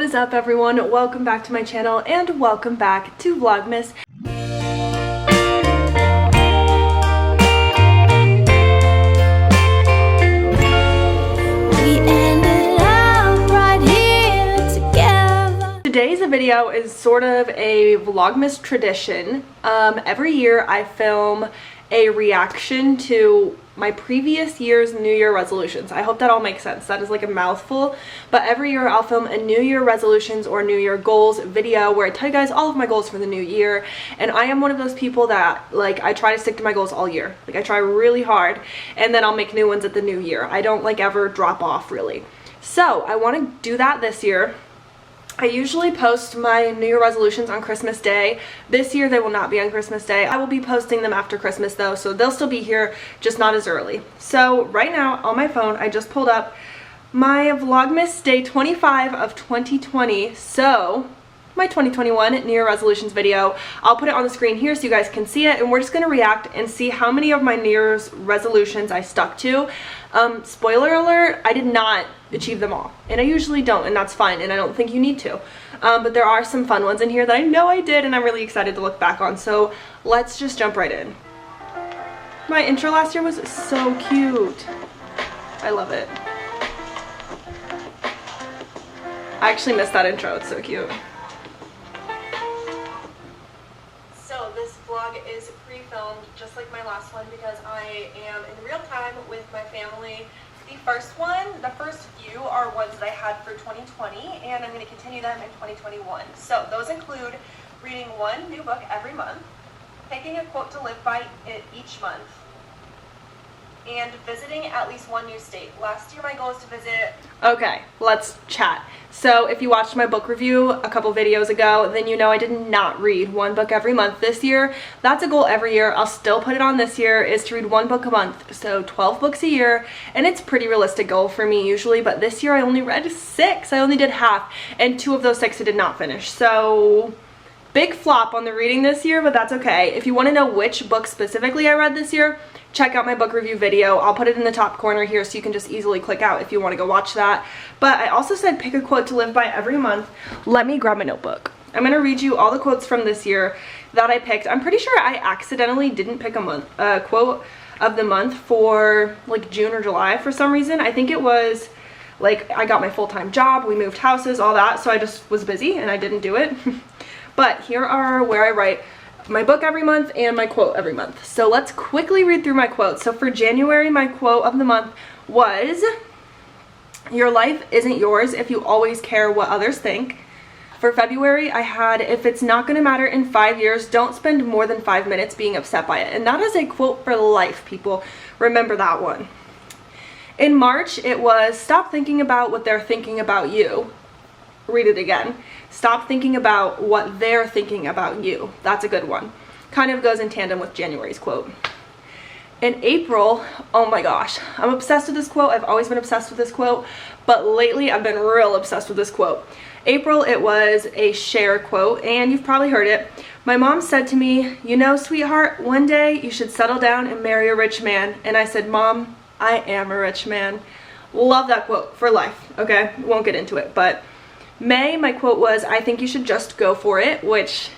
is up, everyone? Welcome back to my channel and welcome back to Vlogmas. Today's video is sort of a Vlogmas tradition. Every year I film a reaction to my previous year's New Year resolutions. I hope that all makes sense. That is like a mouthful, but every year I'll film a New Year resolutions or New Year goals video where I tell you guys all of my goals for the new year. And I am one of those people that, like, I try to stick to my goals all year. Like, I try really hard and then I'll make new ones at the new year. I don't like ever drop off really. So I want to do that this year. I usually post my New Year resolutions on Christmas Day. This year they will not be on Christmas Day. I will be posting them after Christmas though, so they'll still be here, just not as early. So right now on my phone, I just pulled up my Vlogmas Day 25 of 2020. So my 2021 New Year resolutions video. I'll put it on the screen here so you guys can see it, and we're just going to react and see how many of my New Year's resolutions I stuck to. Spoiler alert, I did not achieve them all, and I usually don't, and that's fine, and I don't think you need to. But there are some fun ones in here that I know I did, and I'm really excited to look back on, so let's just jump right in. My intro last year was so cute. I love it. I actually missed that intro, it's so cute. So this vlog is pre-filmed just like my last one because I am in real time with my family. The first few are ones that I had for 2020, and I'm going to continue them in 2021. So those include reading one new book every month, picking a quote to live by each month, and visiting at least one new state. Last year my goal was to visit... Okay, let's chat. So if you watched my book review a couple videos ago, then you know I did not read one book every month this year. That's a goal every year. I'll still put it on this year, is to read one book a month. So 12 books a year, and it's a pretty realistic goal for me usually, but this year I only read 6. I only did half, and 2 of those 6 I did not finish. So big flop on the reading this year, but that's okay. If you want to know which book specifically I read this year, check out my book review video. I'll put it in the top corner here so you can just easily click out if you want to go watch that. But I also said pick a quote to live by every month. Let me grab my notebook. I'm going to read you all the quotes from this year that I picked. I'm pretty sure I accidentally didn't pick a quote of the month for like June or July for some reason. I think it was like I got my full-time job, we moved houses, all that, so I just was busy and I didn't do it. But here are where I write my book every month and my quote every month. So let's quickly read through my quotes. So for January, my quote of the month was, "Your life isn't yours if you always care what others think." For February, I had, "If it's not going to matter in 5 years, don't spend more than 5 minutes being upset by it." And that is a quote for life, people. Remember that one. In March, it was, "Stop thinking about what they're thinking about you." Read it again. Stop thinking about what they're thinking about you. That's a good one. Kind of goes in tandem with January's quote. In April, oh my gosh, I'm obsessed with this quote. I've always been obsessed with this quote, but lately I've been real obsessed with this quote. April, it was a Cher quote, and you've probably heard it. My mom said to me, "You know, sweetheart, one day you should settle down and marry a rich man." And I said, "Mom, I am a rich man." Love that quote for life, okay? Won't get into it, but May, my quote was, "I think you should just go for it," which,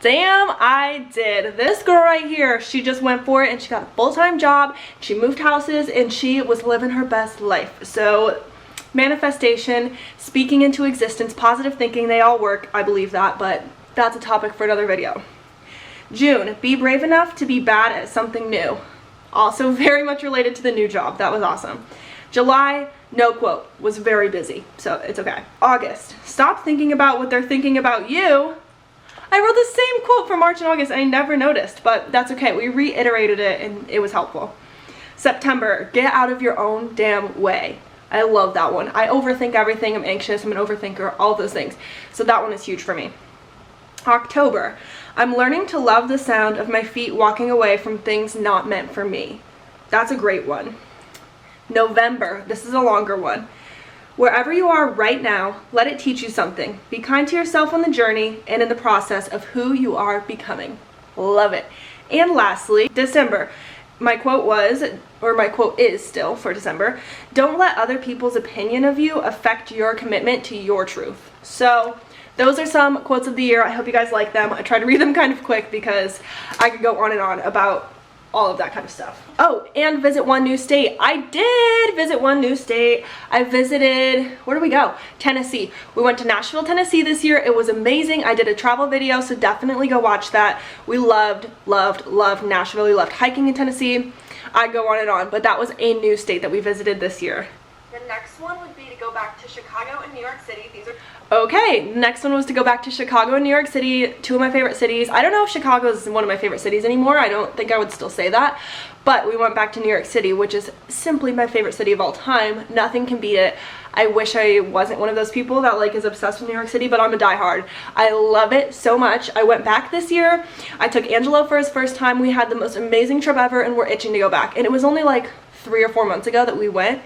damn, I did. This girl right here, she just went for it and she got a full-time job, she moved houses, and she was living her best life. So manifestation, speaking into existence, positive thinking, they all work. I believe that, but that's a topic for another video. June, be brave enough to be bad at something new. Also very much related to the new job. That was awesome. July, no quote, was very busy, so it's okay. August, stop thinking about what they're thinking about you. I wrote the same quote for March and August and I never noticed, but that's okay. We reiterated it and it was helpful. September, get out of your own damn way. I love that one. I overthink everything. I'm anxious. I'm an overthinker, all those things. So that one is huge for me. October, I'm learning to love the sound of my feet walking away from things not meant for me. That's a great one. November, this is a longer one. Wherever you are right now, let it teach you something. Be kind to yourself on the journey and in the process of who you are becoming. Love it. And lastly, December. My quote was, or my quote is still for December, don't let other people's opinion of you affect your commitment to your truth. So those are some quotes of the year. I hope you guys like them. I tried to read them kind of quick because I could go on and on about all of that kind of stuff. Oh, and visit one new state. I did visit one new state. I visited, where did we go? Tennessee. We went to Nashville, Tennessee this year. It was amazing. I did a travel video, so definitely go watch that. We loved Nashville. We loved hiking in Tennessee. I go on and on, but that was a new state that we visited this year. The next one would be to go back to Chicago and New York City. These are okay. Next one was to go back to Chicago and New York City, two of my favorite cities. I don't know if Chicago is one of my favorite cities anymore. I don't think I would still say that, but we went back to New York City, which is simply my favorite city of all time. Nothing can beat it. I wish I wasn't one of those people that like is obsessed with New York City, but I'm a diehard. I love it so much. I went back this year. I took Angelo for his first time. We had the most amazing trip ever, and we're itching to go back. And it was only like 3 or 4 months ago that we went.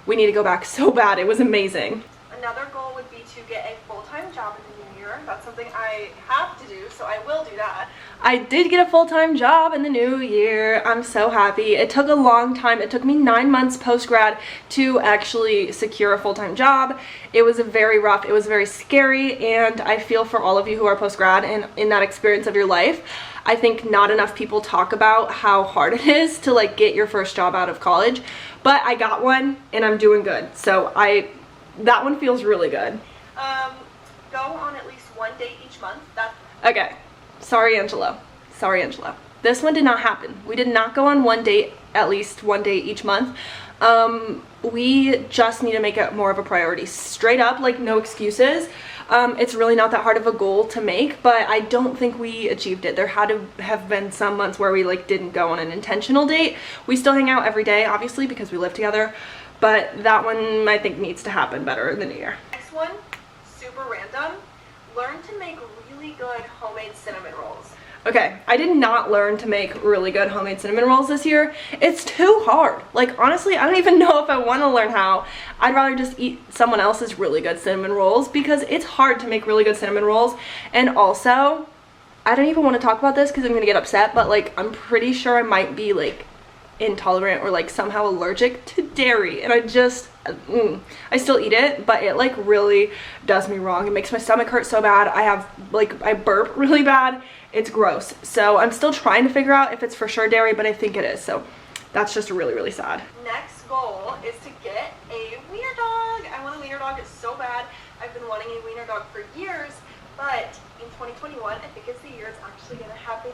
We need to go back so bad. It was amazing. Another goal would be to get a full-time job in the new year. That's something I have to do, so I will do that. I did get a full-time job in the new year. I'm so happy. It took a long time. It took me 9 months post-grad to actually secure a full-time job. It was very rough. It was very scary, and I feel for all of you who are post-grad and in that experience of your life. I think not enough people talk about how hard it is to like get your first job out of college, but I got one and I'm doing good. So that one feels really good. Go on at least one date each month. Okay. Sorry, Angelo. Sorry, Angelo. This one did not happen. We did not go on one date, at least one date each month. We just need to make it more of a priority. Straight up, like no excuses. It's really not that hard of a goal to make, but I don't think we achieved it. There had to have been some months where we like didn't go on an intentional date. We still hang out every day, obviously, because we live together, but that one I think needs to happen better in the new year. Next one, super random. Learn to make really good homemade cinnamon rolls. Okay, I did not learn to make really good homemade cinnamon rolls this year. It's too hard. Like, honestly, I don't even know if I want to learn how. I'd rather just eat someone else's really good cinnamon rolls because it's hard to make really good cinnamon rolls. And also, I don't even want to talk about this because I'm going to get upset, but like, I'm pretty sure I might be like intolerant or like somehow allergic to dairy, and I still eat it, but it like really does me wrong. It makes my stomach hurt so bad. I burp really bad. It's gross. So I'm still trying to figure out if it's for sure dairy, but I think it is. So that's just really sad. Next goal is to get a wiener dog. I want a wiener dog so bad. I've been wanting a wiener dog for years, but in 2021, I think it's the year it's actually gonna happen.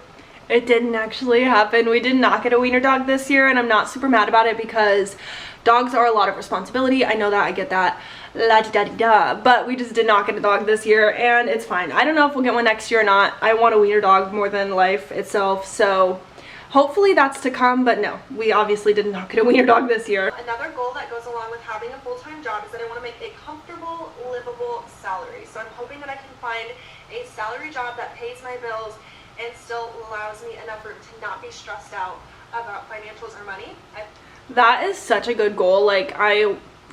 It didn't actually happen. We did not get a wiener dog this year, and I'm not super mad about it because dogs are a lot of responsibility. I know that, I get that, la-di-da-di-da, but we just did not get a dog this year, and it's fine. I don't know if we'll get one next year or not. I want a wiener dog more than life itself, so hopefully that's to come, but no, we obviously did not get a wiener dog this year. Another goal that goes along with having a full-time job is that I want to make a comfortable, livable salary. So I'm hoping that I can find a salary job that pays my bills and still allows me enough room to not be stressed out about financials or money. That is such a good goal. Like,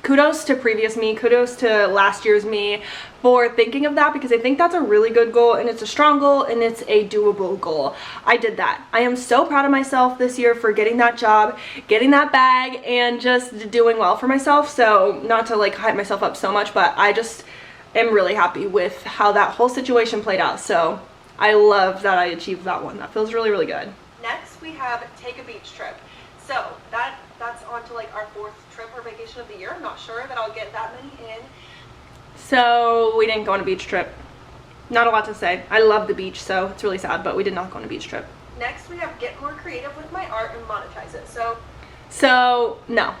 kudos to previous me, kudos to last year's me for thinking of that, because I think that's a really good goal, and it's a strong goal, and it's a doable goal. I did that. I am so proud of myself this year for getting that job, getting that bag, and just doing well for myself. So not to like hype myself up so much, but I just am really happy with how that whole situation played out. So I love that I achieved that one. That feels really good. Next, we have take a beach trip. So that's on to like our 4th trip or vacation of the year. I'm not sure that I'll get that many in. So we didn't go on a beach trip. Not a lot to say. I love the beach, so it's really sad, but we did not go on a beach trip. Next, we have get more creative with my art and monetize it. So no,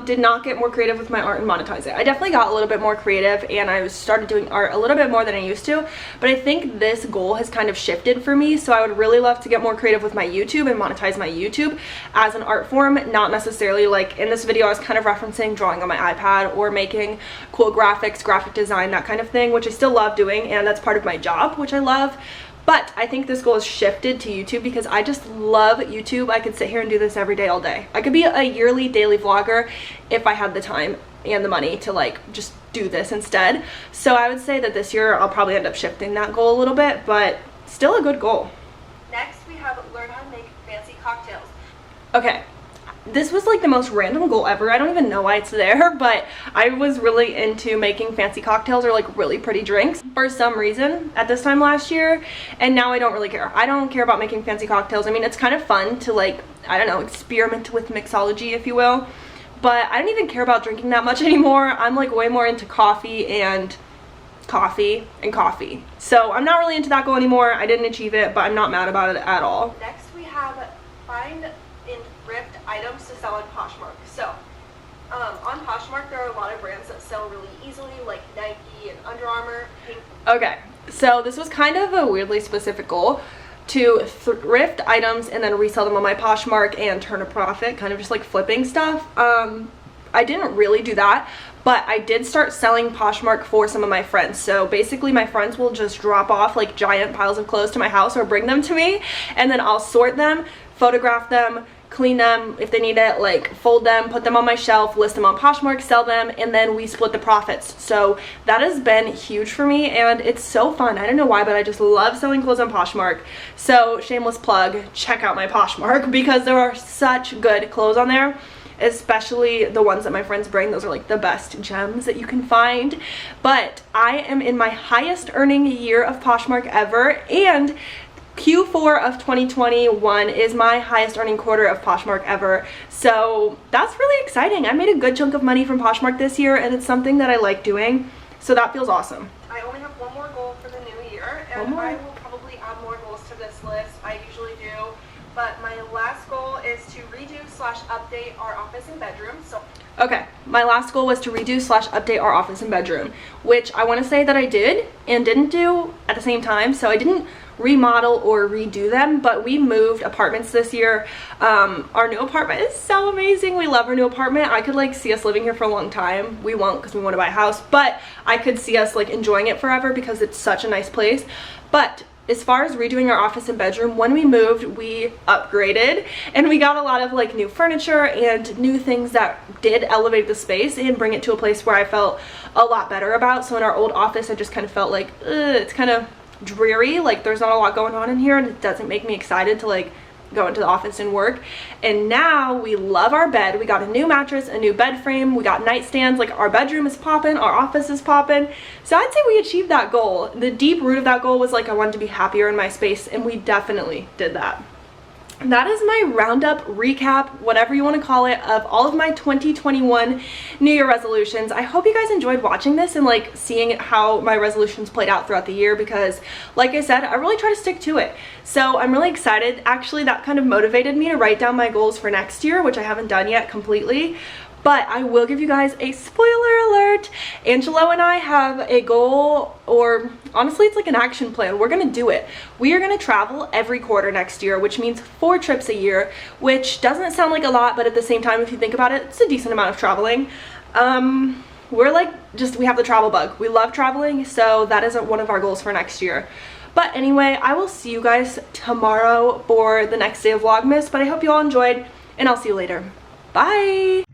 did not get more creative with my art and monetize it. I definitely got a little bit more creative, and I started doing art a little bit more than I used to, but I think this goal has kind of shifted for me. So I would really love to get more creative with my YouTube and monetize my YouTube as an art form, not necessarily like in this video I was kind of referencing drawing on my iPad or making cool graphics, graphic design, that kind of thing, which I still love doing, and that's part of my job, which I love. But I think this goal has shifted to YouTube because I just love YouTube. I could sit here and do this every day, all day. I could be a yearly daily vlogger if I had the time and the money to like just do this instead. So I would say that this year I'll probably end up shifting that goal a little bit, but still a good goal. Next, we have learn how to make fancy cocktails. Okay, this was like the most random goal ever. I don't even know why it's there, but I was really into making fancy cocktails or like really pretty drinks for some reason at this time last year, and now I don't really care. I don't care about making fancy cocktails. I mean, it's kind of fun to like, I don't know, experiment with mixology, if you will, but I don't even care about drinking that much anymore. I'm like way more into coffee and coffee. So I'm not really into that goal anymore. I didn't achieve it, but I'm not mad about it at all. Next we have find and thrift items to sell on Poshmark. So on Poshmark there are a lot of brands that sell really easily, like Nike and Under Armour. Okay, so this was kind of a weirdly specific goal, to thrift items and then resell them on my Poshmark and turn a profit, kind of just like flipping stuff. I didn't really do that, but I did start selling Poshmark for some of my friends. So basically my friends will just drop off like giant piles of clothes to my house or bring them to me, and then I'll sort them, photograph them, clean them if they need it, like fold them, put them on my shelf, list them on Poshmark, sell them, and then we split the profits. So that has been huge for me and it's so fun. I don't know why, but I just love selling clothes on Poshmark. So shameless plug, check out my Poshmark because there are such good clothes on there, especially the ones that my friends bring. Those are like the best gems that you can find. But I am in my highest earning year of Poshmark ever, and Q4 of 2021 is my highest earning quarter of Poshmark ever. So that's really exciting. I made a good chunk of money from Poshmark this year, and it's something that I like doing. So that feels awesome. I only have one more goal for the new year, and I will probably add more goals to this list. I usually do. But my last goal is to redo/update our office and bedroom. Okay, my last goal was to redo/update our office and bedroom, which I want to say that I did and didn't do at the same time. So I didn't remodel or redo them, but we moved apartments this year. Our new apartment is so amazing. We love our new apartment. I could like see us living here for a long time. We won't because we want to buy a house, but I could see us like enjoying it forever because it's such a nice place. But as far as redoing our office and bedroom, when we moved, we upgraded and we got a lot of like new furniture and new things that did elevate the space and bring it to a place where I felt a lot better about. So in our old office, I just kind of felt like, it's kind of dreary, like there's not a lot going on in here and it doesn't make me excited to like go into the office and work. And now we love our bed. We got a new mattress, a new bed frame, we got nightstands. Like our bedroom is popping, our office is popping. So I'd say we achieved that goal. The deep root of that goal was like I wanted to be happier in my space, and we definitely did that. That is my roundup, recap, whatever you want to call it, of all of my 2021 New Year resolutions. I hope you guys enjoyed watching this and like seeing how my resolutions played out throughout the year, because like I said, I really try to stick to it. So I'm really excited. Actually, that kind of motivated me to write down my goals for next year, which I haven't done yet completely. But I will give you guys a spoiler alert. Angelo and I have a goal, or honestly it's like an action plan. We're gonna do it. We are gonna travel every quarter next year, which means 4 trips a year, which doesn't sound like a lot, but at the same time, if you think about it, it's a decent amount of traveling. We're like, we have the travel bug. We love traveling, so that is one of our goals for next year. But anyway, I will see you guys tomorrow for the next day of Vlogmas, but I hope you all enjoyed, and I'll see you later. Bye!